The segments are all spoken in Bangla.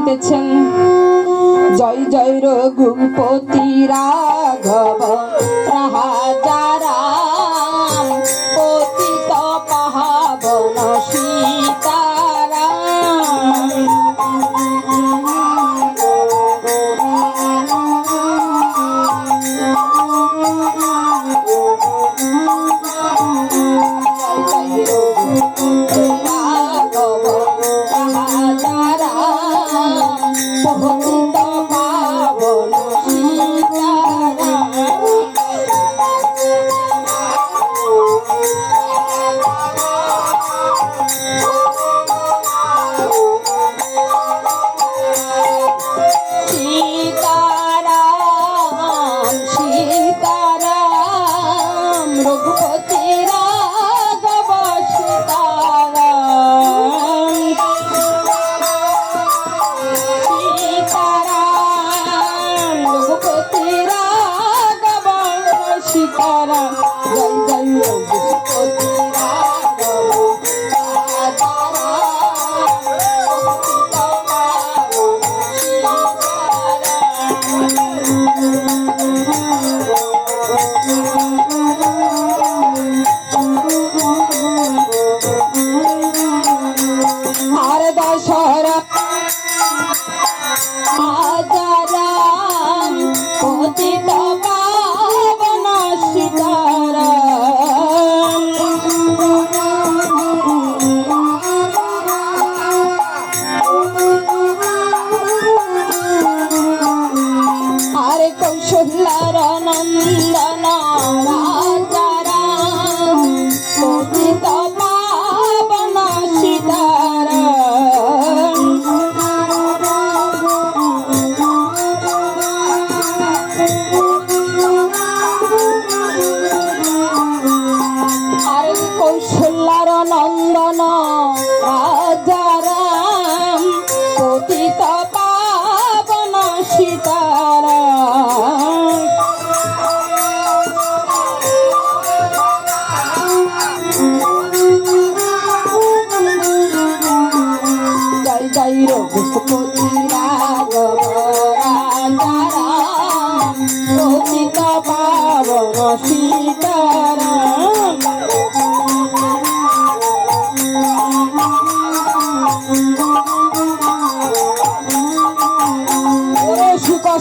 বলিতেছেন, জয় জয় রঘুপতি রাঘব রাজা রাম, পতিত পাবন সীতারাম।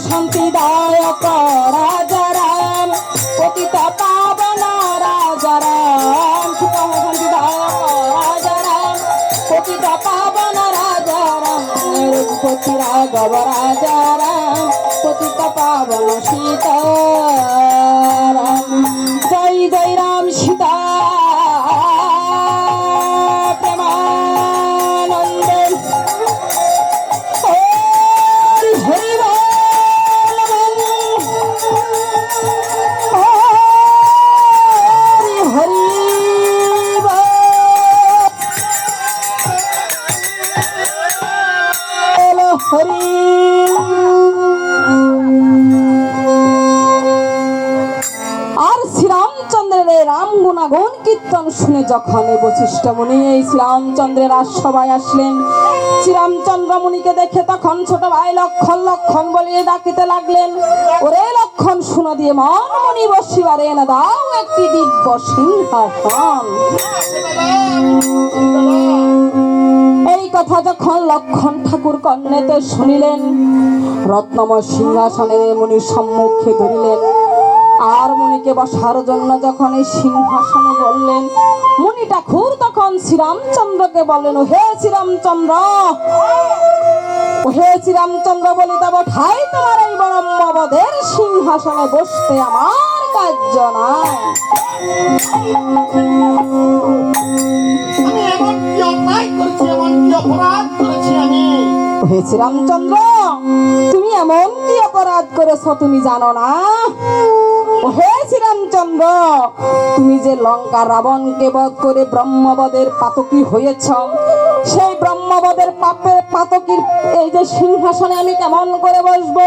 শান্তিদায়ক রাজা রাম, পতিত পাবন রাজা রাম, সুখ শান্তিদায়ক রাজা রাম, পতিত পাবন রাজা রাম, রঘুপতি রাঘব রাজা রাম, পতিত পাবন সীতারাম। জয় জয় রাম সীতা গুণ কীর্তন শুনে যখন বশিষ্ঠ মুনি এই শ্রীরামচন্দ্রের রাজসভায় আসলেন, শ্রীরামচন্দ্র মুনিকে দেখে তখন ছোট ভাই লক্ষণ লক্ষণ বলিয়ে ডাকিতে লাগলেন, ওরে লক্ষণ শুনো দিয়ে মন মুনি বসিবারে এনে দাও একটি দিব্য সিংহাসন। এই কথা যখন লক্ষণ ঠাকুর কর্ণেতে শুনিলেন, রত্নময় সিংহাসনের মুনির সম্মুখে ধরিলেন, আর মুনিকে বসার জন্য যখন এই সিংহাসনে বললেন, মুনি ঠাকুর তখন শ্রীরামচন্দ্রকে বললেন, হে শ্রীরামচন্দ্র, হে শ্রীরামচন্দ্র বলি তব ঠাই তোমার এই ব্রহ্মবদের সিংহাসনে বসতে আমার কার্য নাই। হে শ্রীরামচন্দ্র, তুমি এমন কি অপরাধ করেছ তুমি জানো না? হে শ্রীরামচন্দ্র, তুমি যে লঙ্কা রাবণকে বধ করে ব্রহ্মবদের পাতকী হয়েছ, সেই ব্রহ্মবদের পাপের পাতকীর এই যে সিংহাসনে আমি কেমন করে বসবো?